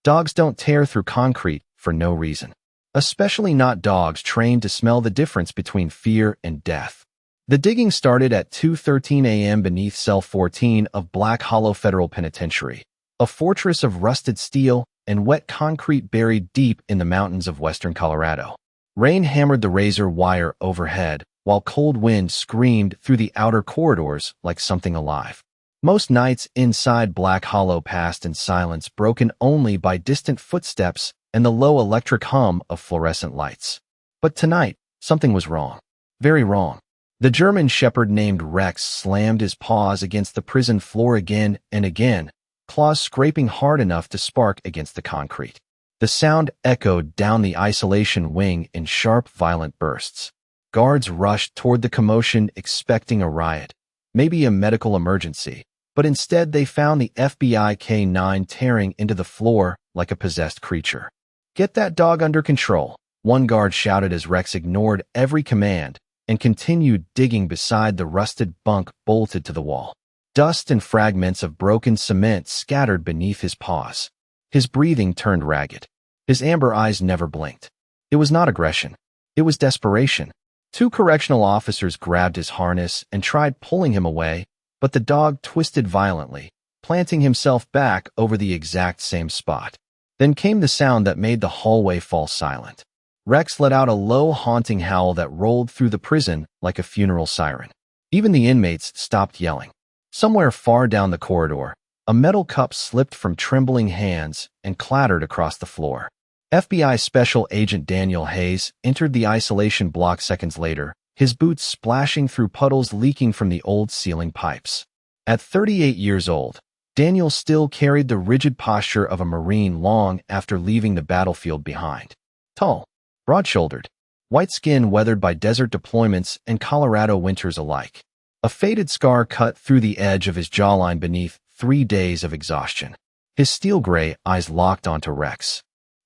Dogs don't tear through concrete for no reason. Especially not dogs trained to smell the difference between fear and death. The digging started at 2:13 a.m. beneath Cell 14 of Black Hollow Federal Penitentiary, a fortress of rusted steel and wet concrete buried deep in the mountains of western Colorado. Rain hammered the razor wire overhead, while cold wind screamed through the outer corridors like something alive. Most nights inside Black Hollow passed in silence, broken only by distant footsteps and the low electric hum of fluorescent lights. But tonight, something was wrong. Very wrong. The German shepherd named Rex slammed his paws against the prison floor again and again, claws scraping hard enough to spark against the concrete. The sound echoed down the isolation wing in sharp, violent bursts. Guards rushed toward the commotion expecting a riot, maybe a medical emergency, but instead they found the FBI K-9 tearing into the floor like a possessed creature. "Get that dog under control," one guard shouted as Rex ignored every command and continued digging beside the rusted bunk bolted to the wall. Dust and fragments of broken cement scattered beneath his paws. His breathing turned ragged. His amber eyes never blinked. It was not aggression. It was desperation. Two correctional officers grabbed his harness and tried pulling him away, but the dog twisted violently, planting himself back over the exact same spot. Then came the sound that made the hallway fall silent. Rex let out a low, haunting howl that rolled through the prison like a funeral siren. Even the inmates stopped yelling. Somewhere far down the corridor, a metal cup slipped from trembling hands and clattered across the floor. FBI Special Agent Daniel Hayes entered the isolation block seconds later, his boots splashing through puddles leaking from the old ceiling pipes. At 38 years old, Daniel still carried the rigid posture of a Marine long after leaving the battlefield behind. Tall, broad-shouldered, white skin weathered by desert deployments and Colorado winters alike. A faded scar cut through the edge of his jawline beneath 3 days of exhaustion. His steel-gray eyes locked onto Rex.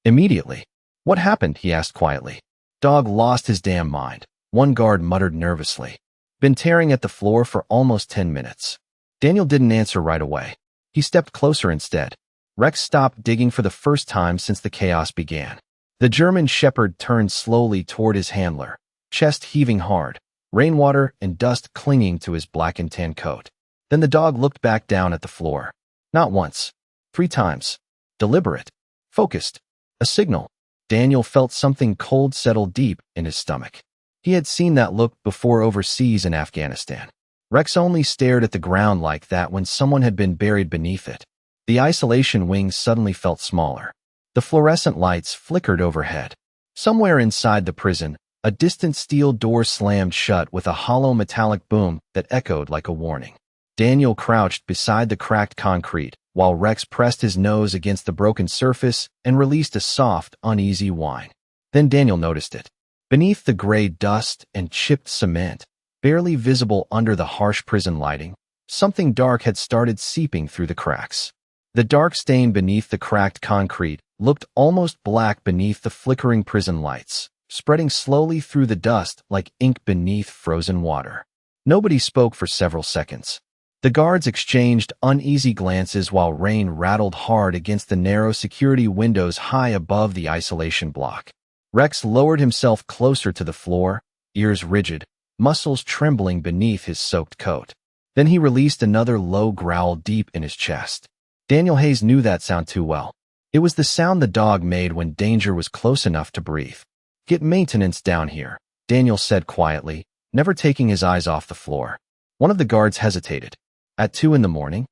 Immediately. "What happened?" he asked quietly. "Dog lost his damn mind," one guard muttered nervously. "Been tearing at the floor for almost 10 minutes. Daniel didn't answer right away. He stepped closer instead. Rex stopped digging for the first time since the chaos began. The German shepherd turned slowly toward his handler, chest heaving hard, rainwater and dust clinging to his black and tan coat. Then the dog looked back down at the floor. Not once. 3 times. Deliberate. Focused. A signal. Daniel felt something cold settle deep in his stomach. He had seen that look before overseas in Afghanistan. Rex only stared at the ground like that when someone had been buried beneath it. The isolation wing suddenly felt smaller. The fluorescent lights flickered overhead. Somewhere inside the prison, a distant steel door slammed shut with a hollow metallic boom that echoed like a warning. Daniel crouched beside the cracked concrete, while Rex pressed his nose against the broken surface and released a soft, uneasy whine. Then Daniel noticed it. Beneath the gray dust and chipped cement, barely visible under the harsh prison lighting, something dark had started seeping through the cracks. The dark stain beneath the cracked concrete looked almost black beneath the flickering prison lights, spreading slowly through the dust like ink beneath frozen water. Nobody spoke for several seconds. The guards exchanged uneasy glances while rain rattled hard against the narrow security windows high above the isolation block. Rex lowered himself closer to the floor, ears rigid, muscles trembling beneath his soaked coat. Then he released another low growl deep in his chest. Daniel Hayes knew that sound too well. It was the sound the dog made when danger was close enough to breathe. "Get maintenance down here," Daniel said quietly, never taking his eyes off the floor. One of the guards hesitated. "At 2 in the morning?"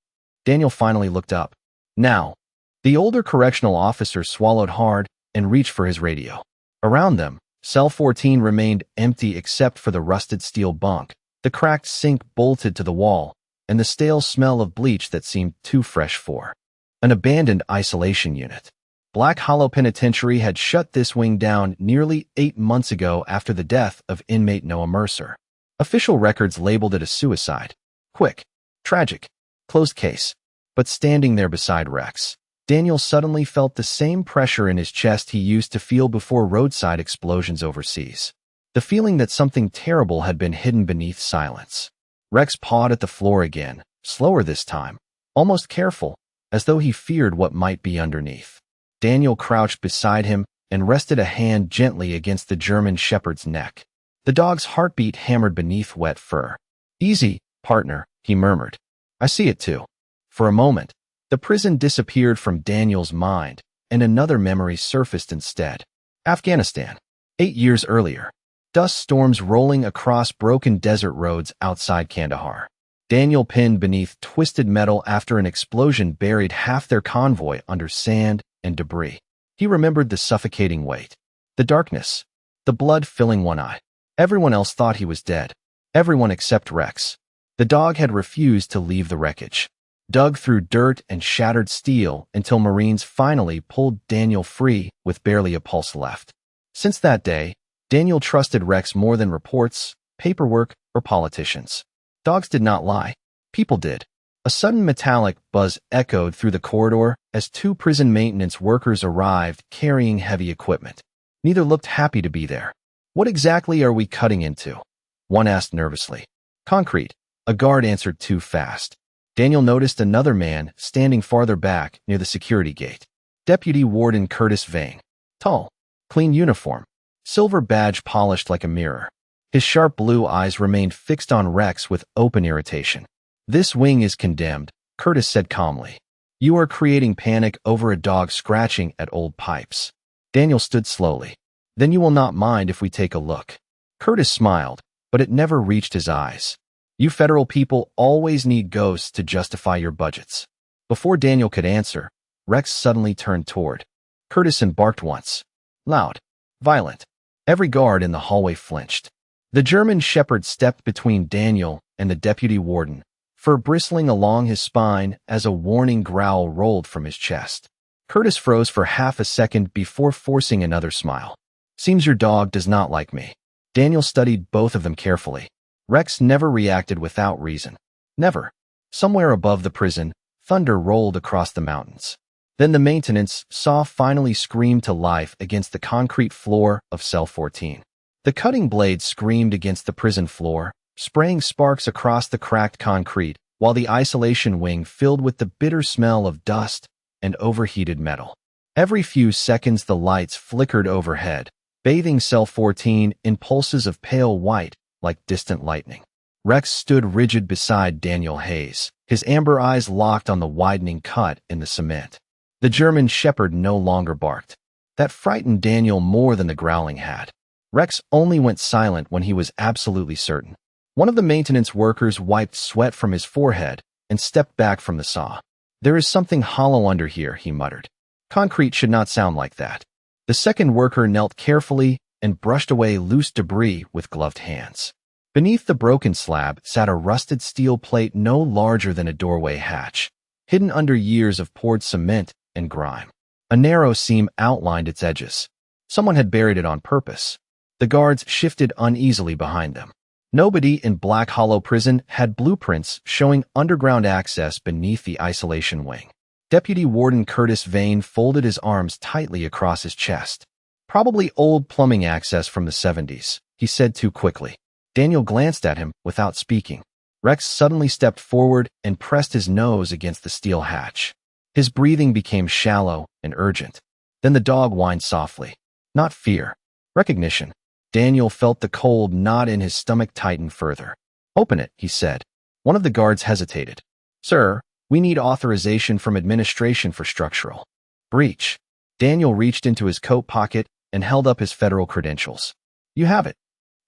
Daniel finally looked up. "Now." The older correctional officer swallowed hard and reached for his radio. Around them, Cell 14 remained empty except for the rusted steel bunk, the cracked sink bolted to the wall, and the stale smell of bleach that seemed too fresh for an abandoned isolation unit. Black Hollow Penitentiary had shut this wing down nearly 8 months ago after the death of inmate Noah Mercer. Official records labeled it a suicide. Quick, tragic, closed case. But standing there beside Rex, Daniel suddenly felt the same pressure in his chest he used to feel before roadside explosions overseas. The feeling that something terrible had been hidden beneath silence. Rex pawed at the floor again, slower this time, almost careful, as though he feared what might be underneath. Daniel crouched beside him and rested a hand gently against the German shepherd's neck. The dog's heartbeat hammered beneath wet fur. "Easy, partner," he murmured. "I see it too." For a moment, the prison disappeared from Daniel's mind, and another memory surfaced instead. Afghanistan. 8 years earlier. Dust storms rolling across broken desert roads outside Kandahar. Daniel pinned beneath twisted metal after an explosion buried half their convoy under sand and debris. He remembered the suffocating weight, the darkness, the blood filling one eye. Everyone else thought he was dead. Everyone except Rex. The dog had refused to leave the wreckage. Dug through dirt and shattered steel until Marines finally pulled Daniel free with barely a pulse left. Since that day, Daniel trusted Rex more than reports, paperwork, or politicians. Dogs did not lie. People did. A sudden metallic buzz echoed through the corridor as 2 prison maintenance workers arrived carrying heavy equipment. Neither looked happy to be there. "What exactly are we cutting into?" one asked nervously. "Concrete," a guard answered too fast. Daniel noticed another man standing farther back near the security gate. Deputy Warden Curtis Vane. Tall, clean uniform, silver badge polished like a mirror. His sharp blue eyes remained fixed on Rex with open irritation. "This wing is condemned," Curtis said calmly. "You are creating panic over a dog scratching at old pipes." Daniel stood slowly. "Then you will not mind if we take a look." Curtis smiled, but it never reached his eyes. "You federal people always need ghosts to justify your budgets." Before Daniel could answer, Rex suddenly turned toward Curtis and barked once. Loud, violent. Every guard in the hallway flinched. The German shepherd stepped between Daniel and the deputy warden, fur bristling along his spine as a warning growl rolled from his chest. Curtis froze for half a second before forcing another smile. "Seems your dog does not like me." Daniel studied both of them carefully. Rex never reacted without reason. Never. Somewhere above the prison, thunder rolled across the mountains. Then the maintenance saw finally screamed to life against the concrete floor of cell 14. The cutting blade screamed against the prison floor, spraying sparks across the cracked concrete, while the isolation wing filled with the bitter smell of dust and overheated metal. Every few seconds the lights flickered overhead, bathing cell 14 in pulses of pale white like distant lightning. Rex stood rigid beside Daniel Hayes, his amber eyes locked on the widening cut in the cement. The German shepherd no longer barked. That frightened Daniel more than the growling had. Rex only went silent when he was absolutely certain. One of the maintenance workers wiped sweat from his forehead and stepped back from the saw. "There is something hollow under here," he muttered. "Concrete should not sound like that." The second worker knelt carefully and brushed away loose debris with gloved hands. Beneath the broken slab sat a rusted steel plate no larger than a doorway hatch, hidden under years of poured cement and grime. A narrow seam outlined its edges. Someone had buried it on purpose. The guards shifted uneasily behind them. Nobody in Black Hollow Prison had blueprints showing underground access beneath the isolation wing. Deputy Warden Curtis Vane folded his arms tightly across his chest. "Probably old plumbing access from the 70s, he said too quickly. Daniel glanced at him without speaking. Rex suddenly stepped forward and pressed his nose against the steel hatch. His breathing became shallow and urgent. Then the dog whined softly. Not fear. Recognition. Daniel felt the cold knot in his stomach tighten further. "Open it," he said. One of the guards hesitated. "Sir, we need authorization from administration for structural breach." Daniel reached into his coat pocket and held up his federal credentials. "You have it."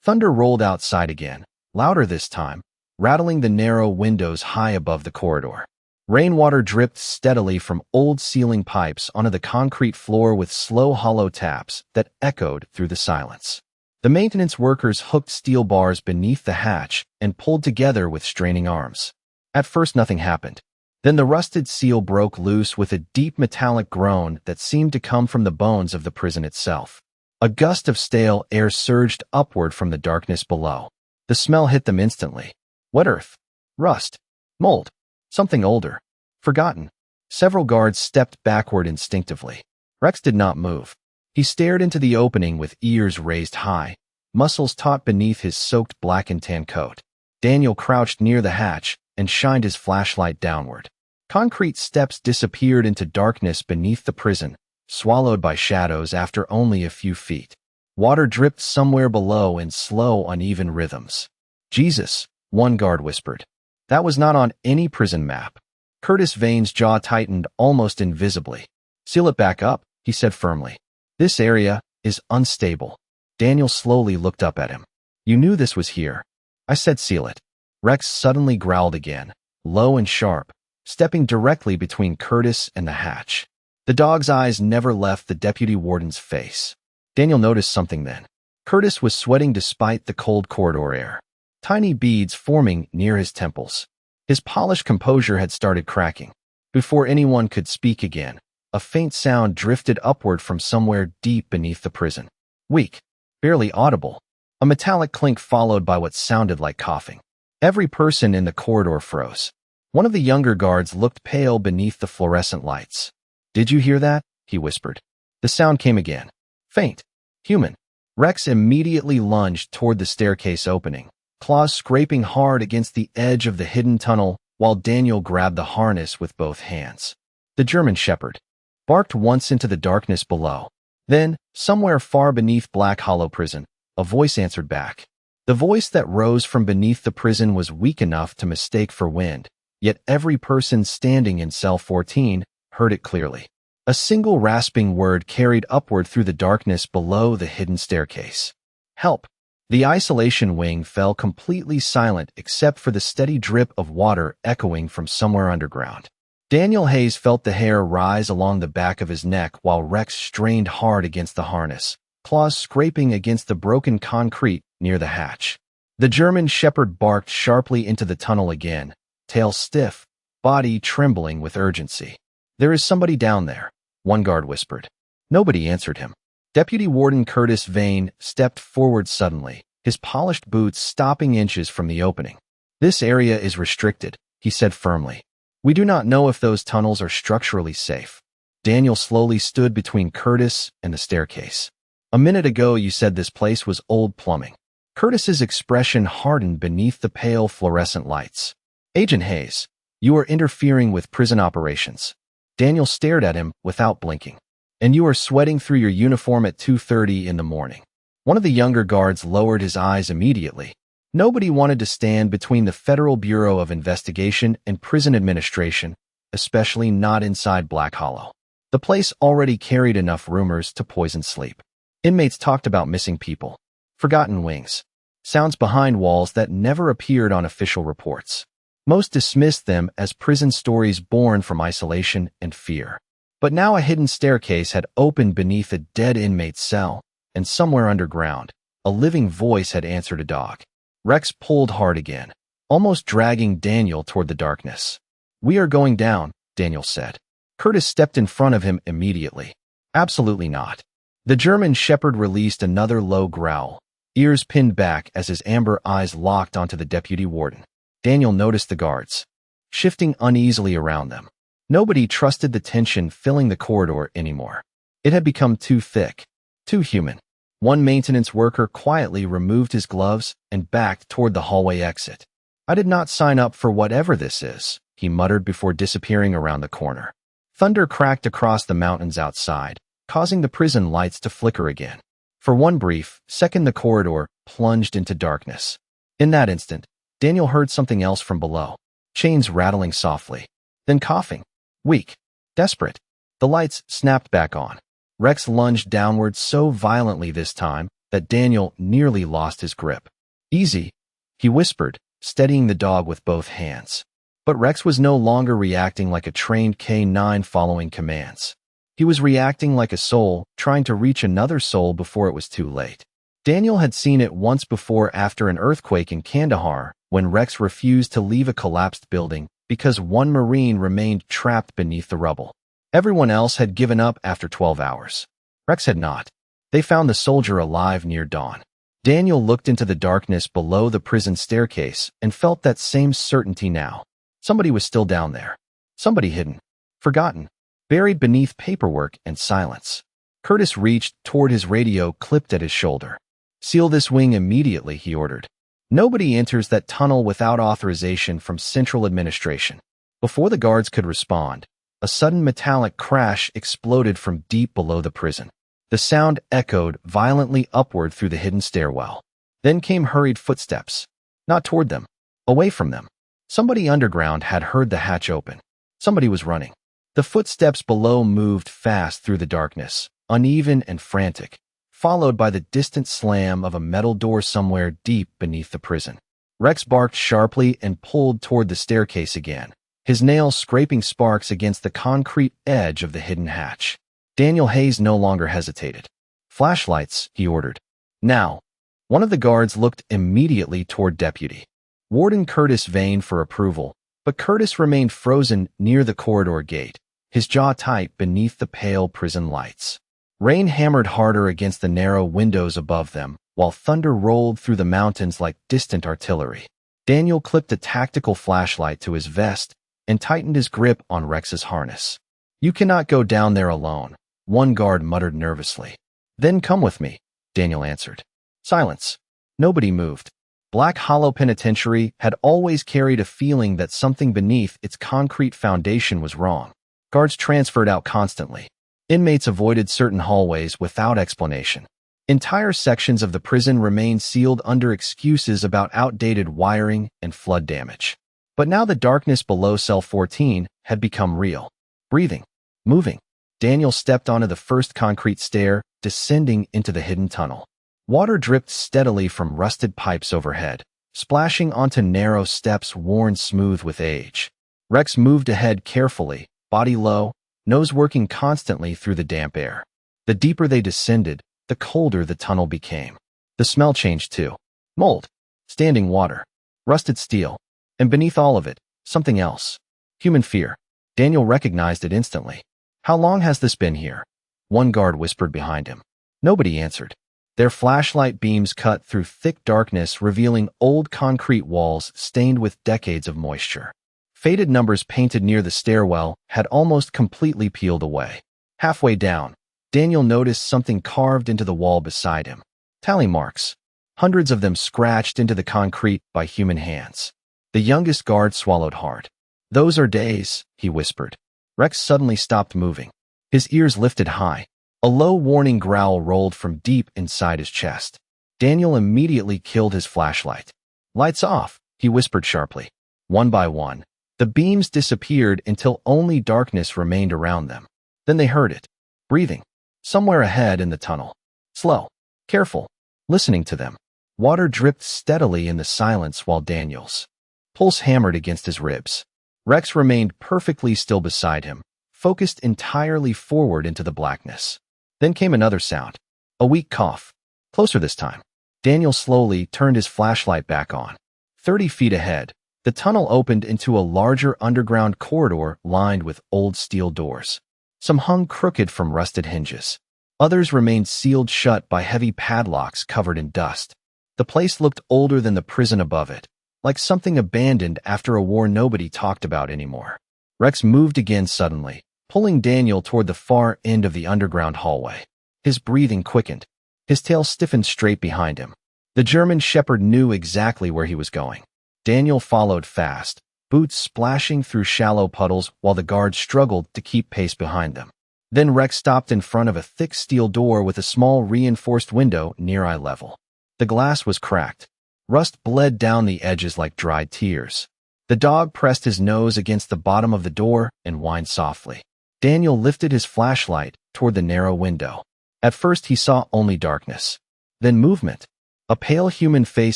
Thunder rolled outside again, louder this time, rattling the narrow windows high above the corridor. Rainwater dripped steadily from old ceiling pipes onto the concrete floor with slow hollow taps that echoed through the silence. The maintenance workers hooked steel bars beneath the hatch and pulled together with straining arms. At first nothing happened. Then the rusted seal broke loose with a deep metallic groan that seemed to come from the bones of the prison itself. A gust of stale air surged upward from the darkness below. The smell hit them instantly. Wet earth, rust, mold, something older, forgotten. Several guards stepped backward instinctively. Rex did not move. He stared into the opening with ears raised high, muscles taut beneath his soaked black and tan coat. Daniel crouched near the hatch and shined his flashlight downward. Concrete steps disappeared into darkness beneath the prison, swallowed by shadows after only a few feet. Water dripped somewhere below in slow, uneven rhythms. Jesus, one guard whispered. That was not on any prison map. Curtis Vane's jaw tightened almost invisibly. Seal it back up, he said firmly. This area is unstable. Daniel slowly looked up at him. You knew this was here. I said seal it. Rex suddenly growled again, low and sharp, stepping directly between Curtis and the hatch. The dog's eyes never left the deputy warden's face. Daniel noticed something then. Curtis was sweating despite the cold corridor air. Tiny beads forming near his temples. His polished composure had started cracking. Before anyone could speak again, a faint sound drifted upward from somewhere deep beneath the prison. Weak, barely audible. A metallic clink followed by what sounded like coughing. Every person in the corridor froze. One of the younger guards looked pale beneath the fluorescent lights. Did you hear that? He whispered. The sound came again. Faint. Human. Rex immediately lunged toward the staircase opening, claws scraping hard against the edge of the hidden tunnel while Daniel grabbed the harness with both hands. The German Shepherd barked once into the darkness below. Then, somewhere far beneath Black Hollow Prison, a voice answered back. The voice that rose from beneath the prison was weak enough to mistake for wind, yet every person standing in cell 14 heard it clearly. A single rasping word carried upward through the darkness below the hidden staircase. Help! The isolation wing fell completely silent except for the steady drip of water echoing from somewhere underground. Daniel Hayes felt the hair rise along the back of his neck while Rex strained hard against the harness, claws scraping against the broken concrete near the hatch. The German Shepherd barked sharply into the tunnel again, tail stiff, body trembling with urgency. There is somebody down there, one guard whispered. Nobody answered him. Deputy Warden Curtis Vane stepped forward suddenly, his polished boots stopping inches from the opening. This area is restricted, he said firmly. We do not know if those tunnels are structurally safe. Daniel slowly stood between Curtis and the staircase. A minute ago you said this place was old plumbing. Curtis's expression hardened beneath the pale fluorescent lights. Agent Hayes, you are interfering with prison operations. Daniel stared at him without blinking. And you are sweating through your uniform at 2:30 in the morning. One of the younger guards lowered his eyes immediately. Nobody wanted to stand between the Federal Bureau of Investigation and prison administration, especially not inside Black Hollow. The place already carried enough rumors to poison sleep. Inmates talked about missing people, forgotten wings, sounds behind walls that never appeared on official reports. Most dismissed them as prison stories born from isolation and fear. But now a hidden staircase had opened beneath a dead inmate's cell, and somewhere underground, a living voice had answered a dog. Rex pulled hard again, almost dragging Daniel toward the darkness. We are going down, Daniel said. Curtis stepped in front of him immediately. Absolutely not. The German Shepherd released another low growl, ears pinned back as his amber eyes locked onto the deputy warden. Daniel noticed the guards, shifting uneasily around them. Nobody trusted the tension filling the corridor anymore. It had become too thick, too human. One maintenance worker quietly removed his gloves and backed toward the hallway exit. I did not sign up for whatever this is, he muttered before disappearing around the corner. Thunder cracked across the mountains outside, causing the prison lights to flicker again. For one brief second, the corridor plunged into darkness. In that instant, Daniel heard something else from below, chains rattling softly, then coughing, weak, desperate. The lights snapped back on. Rex lunged downward so violently this time that Daniel nearly lost his grip. Easy, he whispered, steadying the dog with both hands. But Rex was no longer reacting like a trained K9 following commands. He was reacting like a soul trying to reach another soul before it was too late. Daniel had seen it once before after an earthquake in Kandahar, when Rex refused to leave a collapsed building because one Marine remained trapped beneath the rubble. Everyone else had given up after 12 hours. Rex had not. They found the soldier alive near dawn. Daniel looked into the darkness below the prison staircase and felt that same certainty now. Somebody was still down there. Somebody hidden, forgotten, buried beneath paperwork and silence. Curtis reached toward his radio clipped at his shoulder. Seal this wing immediately, he ordered. Nobody enters that tunnel without authorization from Central Administration. Before the guards could respond, A sudden metallic crash exploded from deep below the prison. The sound echoed violently upward through the hidden stairwell. Then came hurried footsteps. Not toward them. Away from them. Somebody underground had heard the hatch open. Somebody was running. The footsteps below moved fast through the darkness, uneven and frantic, followed by the distant slam of a metal door somewhere deep beneath the prison. Rex barked sharply and pulled toward the staircase again, his nails scraping sparks against the concrete edge of the hidden hatch. Daniel Hayes no longer hesitated. "Flashlights," he ordered. "Now." One of the guards looked immediately toward Deputy Warden Curtis Vane for approval, but Curtis remained frozen near the corridor gate, his jaw tight beneath the pale prison lights. Rain hammered harder against the narrow windows above them, while thunder rolled through the mountains like distant artillery. Daniel clipped a tactical flashlight to his vest and tightened his grip on Rex's harness. "You cannot go down there alone," one guard muttered nervously. "Then come with me," Daniel answered. Silence. Nobody moved. Black Hollow Penitentiary had always carried a feeling that something beneath its concrete foundation was wrong. Guards transferred out constantly. Inmates avoided certain hallways without explanation. Entire sections of the prison remained sealed under excuses about outdated wiring and flood damage. But now the darkness below cell 14 had become real. Breathing. Moving. Daniel stepped onto the first concrete stair, descending into the hidden tunnel. Water dripped steadily from rusted pipes overhead, splashing onto narrow steps worn smooth with age. Rex moved ahead carefully, body low, nose working constantly through the damp air. The deeper they descended, the colder the tunnel became. The smell changed too. Mold, standing water, rusted steel, and beneath all of it, something else. Human fear. Daniel recognized it instantly. "How long has this been here?" One guard whispered behind him. Nobody answered. Their flashlight beams cut through thick darkness, revealing old concrete walls stained with decades of moisture. Faded numbers painted near the stairwell had almost completely peeled away. Halfway down, Daniel noticed something carved into the wall beside him. Tally marks. Hundreds of them scratched into the concrete by human hands. The youngest guard swallowed hard. "Those are days," he whispered. Rex suddenly stopped moving. His ears lifted high. A low warning growl rolled from deep inside his chest. Daniel immediately killed his flashlight. "Lights off," he whispered sharply. One by one, the beams disappeared until only darkness remained around them. Then they heard it. Breathing. Somewhere ahead in the tunnel. Slow. Careful. Listening to them. Water dripped steadily in the silence while Daniel's pulse hammered against his ribs. Rex remained perfectly still beside him, focused entirely forward into the blackness. Then came another sound. A weak cough. Closer this time. Daniel slowly turned his flashlight back on. 30 feet ahead, the tunnel opened into a larger underground corridor lined with old steel doors. Some hung crooked from rusted hinges. Others remained sealed shut by heavy padlocks covered in dust. The place looked older than the prison above it, like something abandoned after a war nobody talked about anymore. Rex moved again suddenly, pulling Daniel toward the far end of the underground hallway. His breathing quickened. His tail stiffened straight behind him. The German shepherd knew exactly where he was going. Daniel followed fast, boots splashing through shallow puddles while the guards struggled to keep pace behind them. Then Rex stopped in front of a thick steel door with a small reinforced window near eye level. The glass was cracked. Rust bled down the edges like dried tears. The dog pressed his nose against the bottom of the door and whined softly. Daniel lifted his flashlight toward the narrow window. At first he saw only darkness. Then movement. A pale human face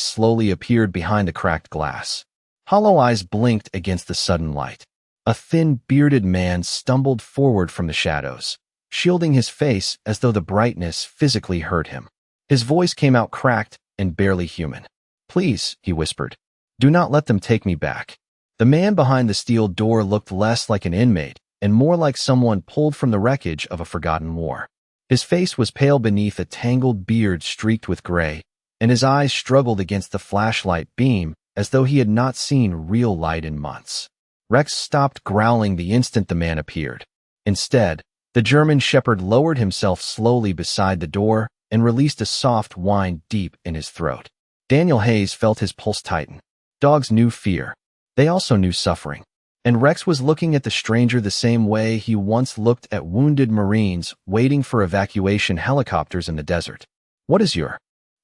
slowly appeared behind the cracked glass. Hollow eyes blinked against the sudden light. A thin, bearded man stumbled forward from the shadows, shielding his face as though the brightness physically hurt him. His voice came out cracked and barely human. "Please," he whispered, "do not let them take me back." The man behind the steel door looked less like an inmate and more like someone pulled from the wreckage of a forgotten war. His face was pale beneath a tangled beard streaked with gray, and his eyes struggled against the flashlight beam as though he had not seen real light in months. Rex stopped growling the instant the man appeared. Instead, the German shepherd lowered himself slowly beside the door and released a soft whine deep in his throat. Daniel Hayes felt his pulse tighten. Dogs knew fear. They also knew suffering. And Rex was looking at the stranger the same way he once looked at wounded Marines waiting for evacuation helicopters in the desert. "What is your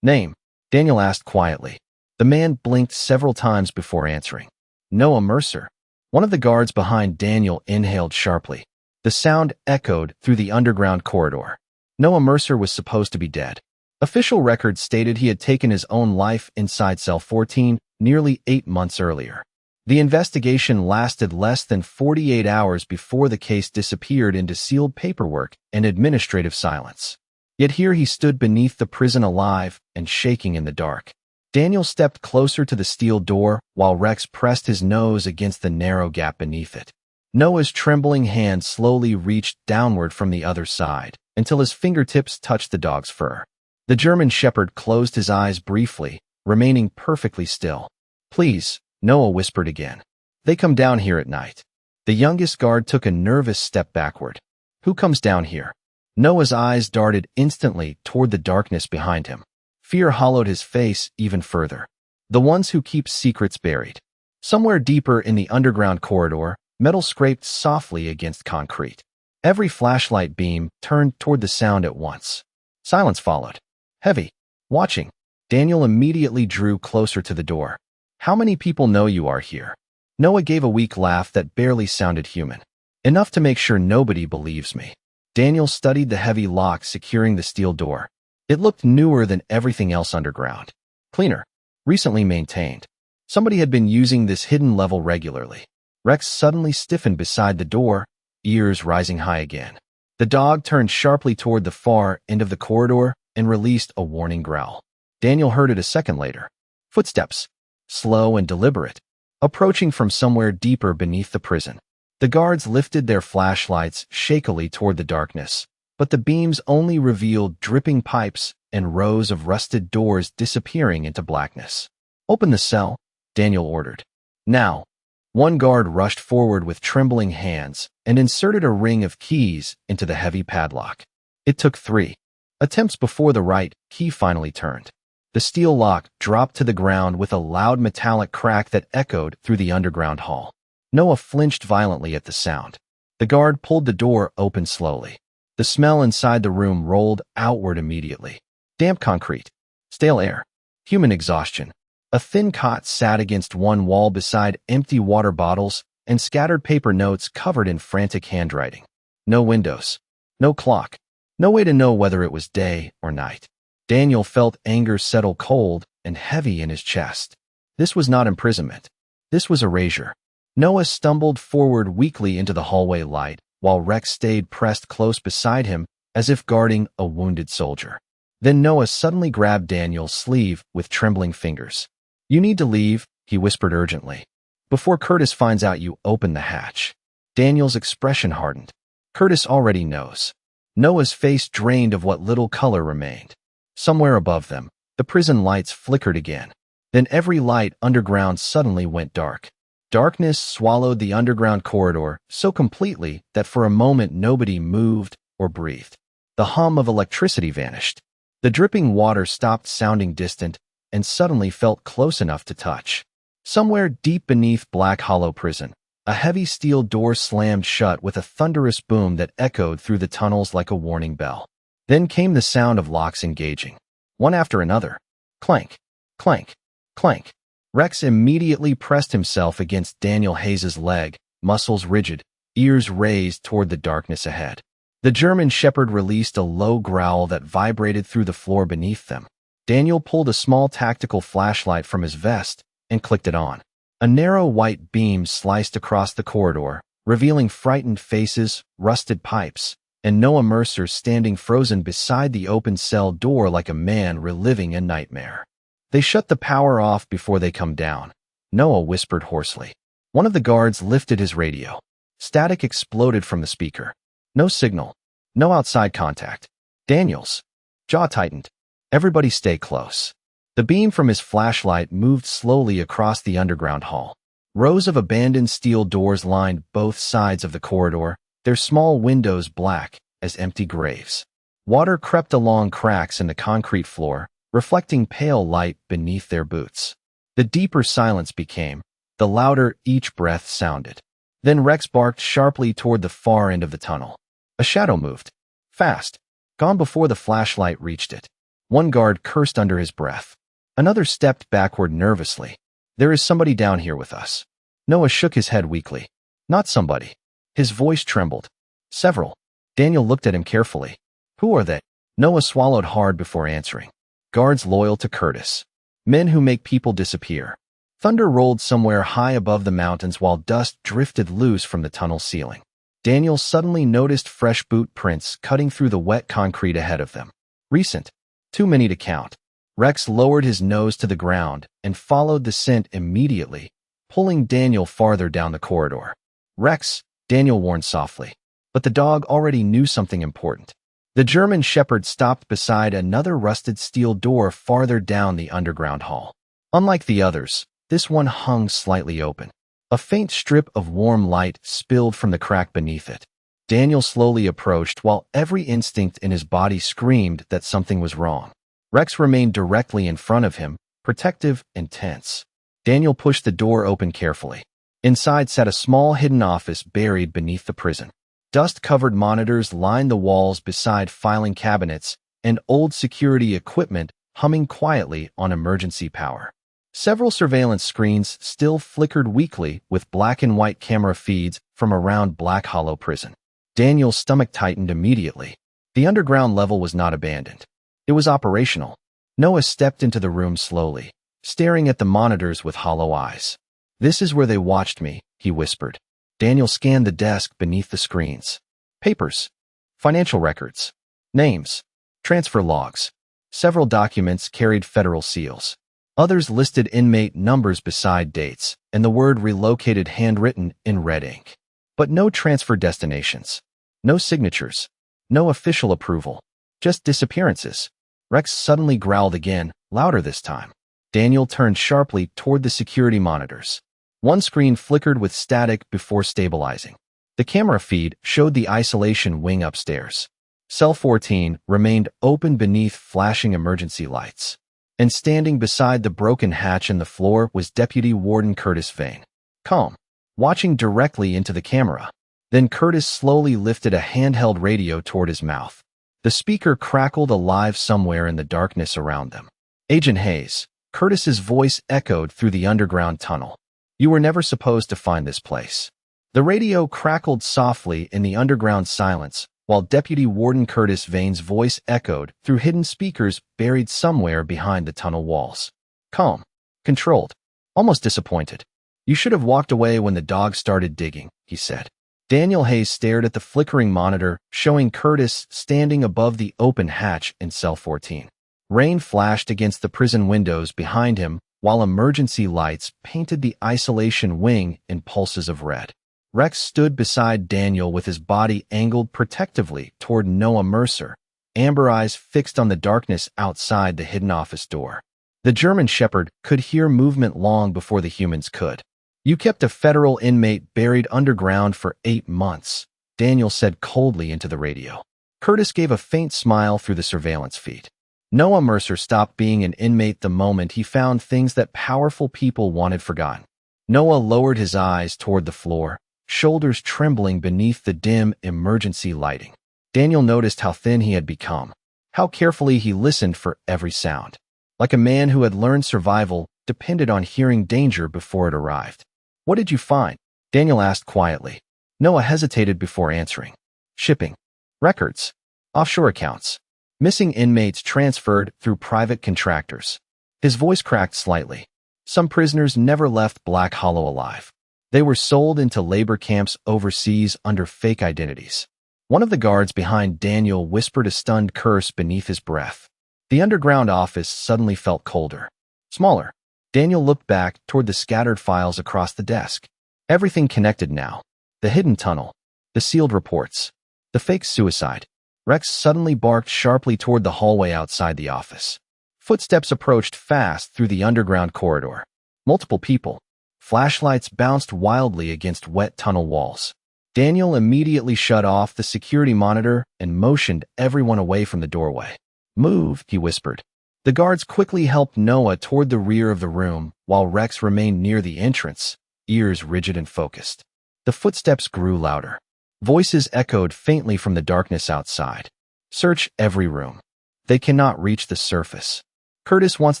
name?" Daniel asked quietly. The man blinked several times before answering. "Noah Mercer." One of the guards behind Daniel inhaled sharply. The sound echoed through the underground corridor. Noah Mercer was supposed to be dead. Official records stated he had taken his own life inside cell 14 nearly 8 months earlier. The investigation lasted less than 48 hours before the case disappeared into sealed paperwork and administrative silence. Yet here he stood beneath the prison alive and shaking in the dark. Daniel stepped closer to the steel door while Rex pressed his nose against the narrow gap beneath it. Noah's trembling hand slowly reached downward from the other side until his fingertips touched the dog's fur. The German shepherd closed his eyes briefly, remaining perfectly still. "Please," Noah whispered again. "They come down here at night." The youngest guard took a nervous step backward. "Who comes down here?" Noah's eyes darted instantly toward the darkness behind him. Fear hollowed his face even further. "The ones who keep secrets buried." Somewhere deeper in the underground corridor, metal scraped softly against concrete. Every flashlight beam turned toward the sound at once. Silence followed. Heavy. Watching. Daniel immediately drew closer to the door. "How many people know you are here?" Noah gave a weak laugh that barely sounded human. "Enough to make sure nobody believes me." Daniel studied the heavy lock securing the steel door. It looked newer than everything else underground. Cleaner. Recently maintained. Somebody had been using this hidden level regularly. Rex suddenly stiffened beside the door, ears rising high again. The dog turned sharply toward the far end of the corridor and released a warning growl. Daniel heard it a second later. Footsteps. Slow and deliberate, approaching from somewhere deeper beneath the prison. The guards lifted their flashlights shakily toward the darkness, but the beams only revealed dripping pipes and rows of rusted doors disappearing into blackness. "Open the cell," Daniel ordered. "Now." One guard rushed forward with trembling hands and inserted a ring of keys into the heavy padlock. It took 3 attempts before the right key finally turned. The steel lock dropped to the ground with a loud metallic crack that echoed through the underground hall. Noah flinched violently at the sound. The guard pulled the door open slowly. The smell inside the room rolled outward immediately. Damp concrete, stale air, human exhaustion. A thin cot sat against one wall beside empty water bottles and scattered paper notes covered in frantic handwriting. No windows, no clock, no way to know whether it was day or night. Daniel felt anger settle cold and heavy in his chest. This was not imprisonment. This was erasure. Noah stumbled forward weakly into the hallway light, while Rex stayed pressed close beside him as if guarding a wounded soldier. Then Noah suddenly grabbed Daniel's sleeve with trembling fingers. "You need to leave," he whispered urgently. "Before Curtis finds out you opened the hatch." Daniel's expression hardened. Curtis already knows. Noah's face drained of what little color remained. Somewhere above them, the prison lights flickered again. Then every light underground suddenly went dark. Darkness swallowed the underground corridor so completely that for a moment nobody moved or breathed. The hum of electricity vanished. The dripping water stopped sounding distant and suddenly felt close enough to touch. Somewhere deep beneath Black Hollow Prison, a heavy steel door slammed shut with a thunderous boom that echoed through the tunnels like a warning bell. Then came the sound of locks engaging, one after another. Clank, clank, clank. Rex immediately pressed himself against Daniel Hayes's leg, muscles rigid, ears raised toward the darkness ahead. The German shepherd released a low growl that vibrated through the floor beneath them. Daniel pulled a small tactical flashlight from his vest and clicked it on. A narrow white beam sliced across the corridor, revealing frightened faces, rusted pipes, and Noah Mercer standing frozen beside the open cell door like a man reliving a nightmare. "They shut the power off before they come down," Noah whispered hoarsely. One of the guards lifted his radio. Static exploded from the speaker. No signal. No outside contact. Daniel's jaw tightened. "Everybody stay close." The beam from his flashlight moved slowly across the underground hall. Rows of abandoned steel doors lined both sides of the corridor, their small windows black as empty graves. Water crept along cracks in the concrete floor, reflecting pale light beneath their boots. The deeper silence became, the louder each breath sounded. Then Rex barked sharply toward the far end of the tunnel. A shadow moved. Fast. Gone before the flashlight reached it. One guard cursed under his breath. Another stepped backward nervously. There is somebody down here with us. Noah shook his head weakly. Not somebody. His voice trembled. Several. Daniel looked at him carefully. Who are they? Noah swallowed hard before answering. Guards loyal to Curtis. Men who make people disappear. Thunder rolled somewhere high above the mountains while dust drifted loose from the tunnel ceiling. Daniel suddenly noticed fresh boot prints cutting through the wet concrete ahead of them. Recent. Too many to count. Rex lowered his nose to the ground and followed the scent immediately, pulling Daniel farther down the corridor. Rex, Daniel warned softly. But the dog already knew something important. The German Shepherd stopped beside another rusted steel door farther down the underground hall. Unlike the others, this one hung slightly open. A faint strip of warm light spilled from the crack beneath it. Daniel slowly approached while every instinct in his body screamed that something was wrong. Rex remained directly in front of him, protective and tense. Daniel pushed the door open carefully. Inside sat a small hidden office buried beneath the prison. Dust-covered monitors lined the walls beside filing cabinets and old security equipment humming quietly on emergency power. Several surveillance screens still flickered weakly with black and white camera feeds from around Black Hollow Prison. Daniel's stomach tightened immediately. The underground level was not abandoned. It was operational. Noah stepped into the room slowly, staring at the monitors with hollow eyes. This is where they watched me, he whispered. Daniel scanned the desk beneath the screens. Papers, financial records, names, transfer logs. Several documents carried federal seals. Others listed inmate numbers beside dates, and the word relocated handwritten in red ink. But no transfer destinations. No signatures. No official approval. Just disappearances. Rex suddenly growled again, louder this time. Daniel turned sharply toward the security monitors. One screen flickered with static before stabilizing. The camera feed showed the isolation wing upstairs. Cell 14 remained open beneath flashing emergency lights. And standing beside the broken hatch in the floor was Deputy Warden Curtis Vane. Calm, watching directly into the camera. Then Curtis slowly lifted a handheld radio toward his mouth. The speaker crackled alive somewhere in the darkness around them. Agent Hayes, Curtis's voice echoed through the underground tunnel. You were never supposed to find this place. The radio crackled softly in the underground silence, while Deputy Warden Curtis Vane's voice echoed through hidden speakers buried somewhere behind the tunnel walls. Calm, controlled, almost disappointed. You should have walked away when the dog started digging, he said. Daniel Hayes stared at the flickering monitor, showing Curtis standing above the open hatch in cell 14. Rain flashed against the prison windows behind him, while emergency lights painted the isolation wing in pulses of red. Rex stood beside Daniel with his body angled protectively toward Noah Mercer, amber eyes fixed on the darkness outside the hidden office door. The German Shepherd could hear movement long before the humans could. You kept a federal inmate buried underground for 8 months, Daniel said coldly into the radio. Curtis gave a faint smile through the surveillance feed. Noah Mercer stopped being an inmate the moment he found things that powerful people wanted forgotten. Noah lowered his eyes toward the floor, shoulders trembling beneath the dim emergency lighting. Daniel noticed how thin he had become, how carefully he listened for every sound. Like a man who had learned survival depended on hearing danger before it arrived. What did you find? Daniel asked quietly. Noah hesitated before answering. Shipping. Records. Offshore accounts. Missing inmates transferred through private contractors. His voice cracked slightly. Some prisoners never left Black Hollow alive. They were sold into labor camps overseas under fake identities. One of the guards behind Daniel whispered a stunned curse beneath his breath. The underground office suddenly felt colder. Smaller. Daniel looked back toward the scattered files across the desk. Everything connected now. The hidden tunnel. The sealed reports. The fake suicide. Rex suddenly barked sharply toward the hallway outside the office. Footsteps approached fast through the underground corridor. Multiple people. Flashlights bounced wildly against wet tunnel walls. Daniel immediately shut off the security monitor and motioned everyone away from the doorway. Move, he whispered. The guards quickly helped Noah toward the rear of the room, while Rex remained near the entrance, ears rigid and focused. The footsteps grew louder. Voices echoed faintly from the darkness outside. Search every room. They cannot reach the surface. Curtis wants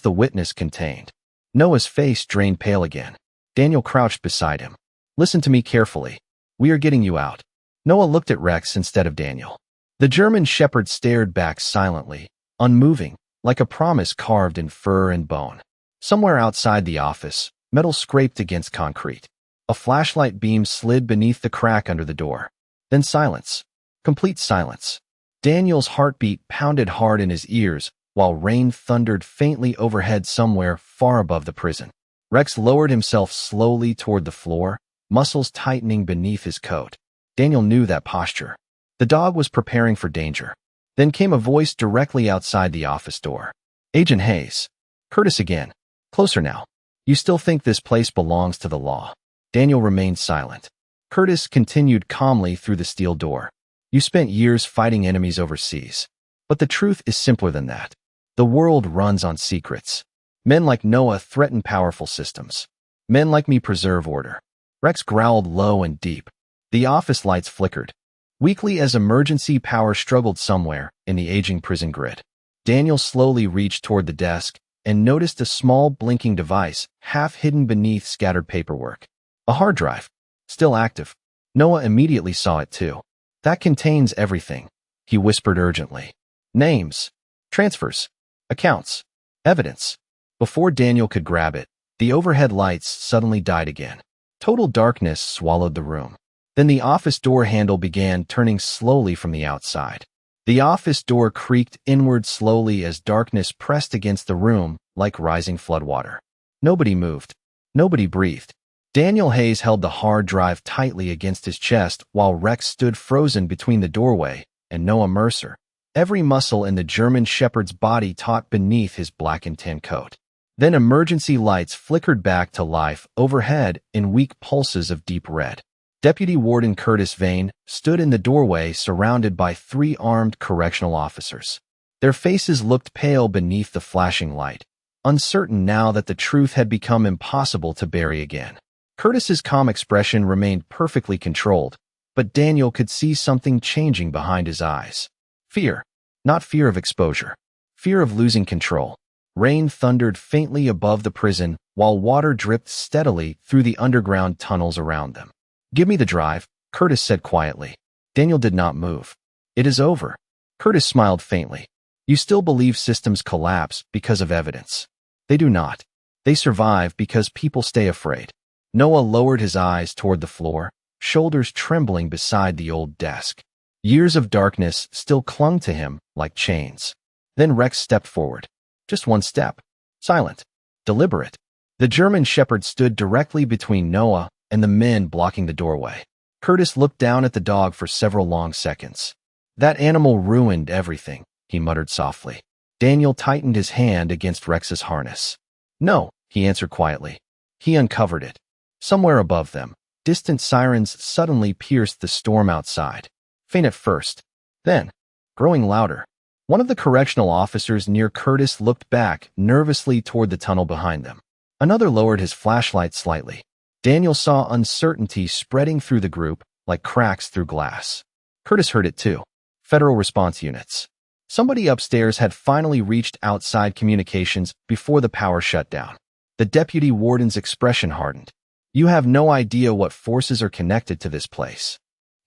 the witness contained. Noah's face drained pale again. Daniel crouched beside him. Listen to me carefully. We are getting you out. Noah looked at Rex instead of Daniel. The German shepherd stared back silently, unmoving, like a promise carved in fur and bone. Somewhere outside the office, metal scraped against concrete. A flashlight beam slid beneath the crack under the door. Then silence. Complete silence. Daniel's heartbeat pounded hard in his ears, while rain thundered faintly overhead somewhere far above the prison. Rex lowered himself slowly toward the floor, muscles tightening beneath his coat. Daniel knew that posture. The dog was preparing for danger. Then came a voice directly outside the office door. Agent Hayes. Curtis again. Closer now. You still think this place belongs to the law? Daniel remained silent. Curtis continued calmly through the steel door. You spent years fighting enemies overseas. But the truth is simpler than that. The world runs on secrets. Men like Noah threaten powerful systems. Men like me preserve order. Rex growled low and deep. The office lights flickered, weakly as emergency power struggled somewhere in the aging prison grid. Daniel slowly reached toward the desk and noticed a small blinking device half hidden beneath scattered paperwork. A hard drive, still active. Noah immediately saw it too. That contains everything, he whispered urgently. Names, transfers, accounts, evidence. Before Daniel could grab it, the overhead lights suddenly died again. Total darkness swallowed the room. Then the office door handle began turning slowly from the outside. The office door creaked inward slowly as darkness pressed against the room like rising floodwater. Nobody moved. Nobody breathed. Daniel Hayes held the hard drive tightly against his chest while Rex stood frozen between the doorway and Noah Mercer, every muscle in the German shepherd's body taut beneath his black and tan coat. Then emergency lights flickered back to life overhead in weak pulses of deep red. Deputy Warden Curtis Vane stood in the doorway surrounded by 3 armed correctional officers. Their faces looked pale beneath the flashing light, uncertain now that the truth had become impossible to bury again. Curtis's calm expression remained perfectly controlled, but Daniel could see something changing behind his eyes. Fear. Not fear of exposure. Fear of losing control. Rain thundered faintly above the prison while water dripped steadily through the underground tunnels around them. Give me the drive, Curtis said quietly. Daniel did not move. It is over. Curtis smiled faintly. You still believe systems collapse because of evidence. They do not. They survive because people stay afraid. Noah lowered his eyes toward the floor, shoulders trembling beside the old desk. Years of darkness still clung to him like chains. Then Rex stepped forward. Just one step. Silent. Deliberate. The German shepherd stood directly between Noah and the men blocking the doorway. Curtis looked down at the dog for several long seconds. That animal ruined everything, he muttered softly. Daniel tightened his hand against Rex's harness. No, he answered quietly. He uncovered it. Somewhere above them, distant sirens suddenly pierced the storm outside. Faint at first, then, growing louder. One of the correctional officers near Curtis looked back nervously toward the tunnel behind them. Another lowered his flashlight slightly. Daniel saw uncertainty spreading through the group like cracks through glass. Curtis heard it too. Federal response units. Somebody upstairs had finally reached outside communications before the power shut down. The deputy warden's expression hardened. You have no idea what forces are connected to this place.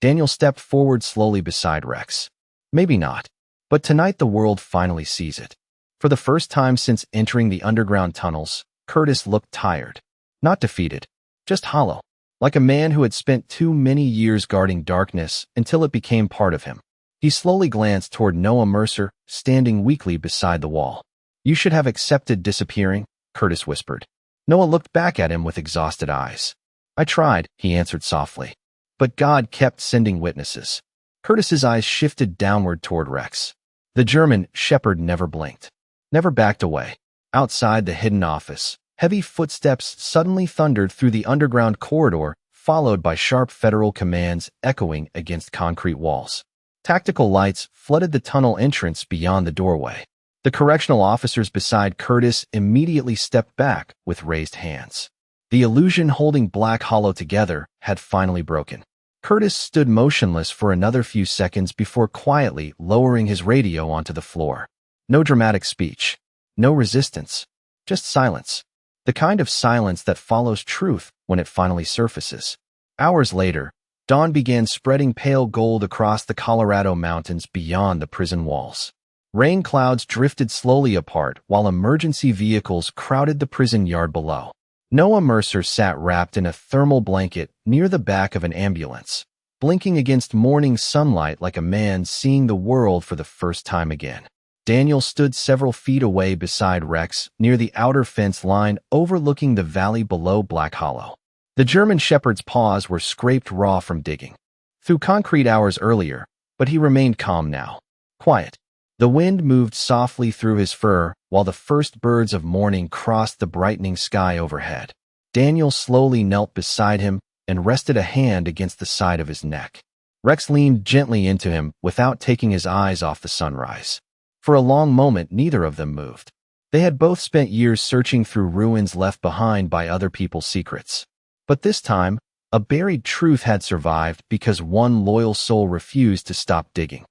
Daniel stepped forward slowly beside Rex. Maybe not. But tonight the world finally sees it. For the first time since entering the underground tunnels, Curtis looked tired. Not defeated. Just hollow, like a man who had spent too many years guarding darkness until it became part of him. He slowly glanced toward Noah Mercer, standing weakly beside the wall. You should have accepted disappearing, Curtis whispered. Noah looked back at him with exhausted eyes. I tried, he answered softly. But God kept sending witnesses. Curtis's eyes shifted downward toward Rex. The German shepherd never blinked, never backed away. Outside the hidden office, heavy footsteps suddenly thundered through the underground corridor, followed by sharp federal commands echoing against concrete walls. Tactical lights flooded the tunnel entrance beyond the doorway. The correctional officers beside Curtis immediately stepped back with raised hands. The illusion holding Black Hollow together had finally broken. Curtis stood motionless for another few seconds before quietly lowering his radio onto the floor. No dramatic speech. No resistance. Just silence. The kind of silence that follows truth when it finally surfaces. Hours later, dawn began spreading pale gold across the Colorado mountains beyond the prison walls. Rain clouds drifted slowly apart while emergency vehicles crowded the prison yard below. Noah Mercer sat wrapped in a thermal blanket near the back of an ambulance, blinking against morning sunlight like a man seeing the world for the first time again. Daniel stood several feet away beside Rex near the outer fence line overlooking the valley below Black Hollow. The German Shepherd's paws were scraped raw from digging through concrete hours earlier, but he remained calm now. Quiet. The wind moved softly through his fur while the first birds of morning crossed the brightening sky overhead. Daniel slowly knelt beside him and rested a hand against the side of his neck. Rex leaned gently into him without taking his eyes off the sunrise. For a long moment, neither of them moved. They had both spent years searching through ruins left behind by other people's secrets. But this time, a buried truth had survived because one loyal soul refused to stop digging.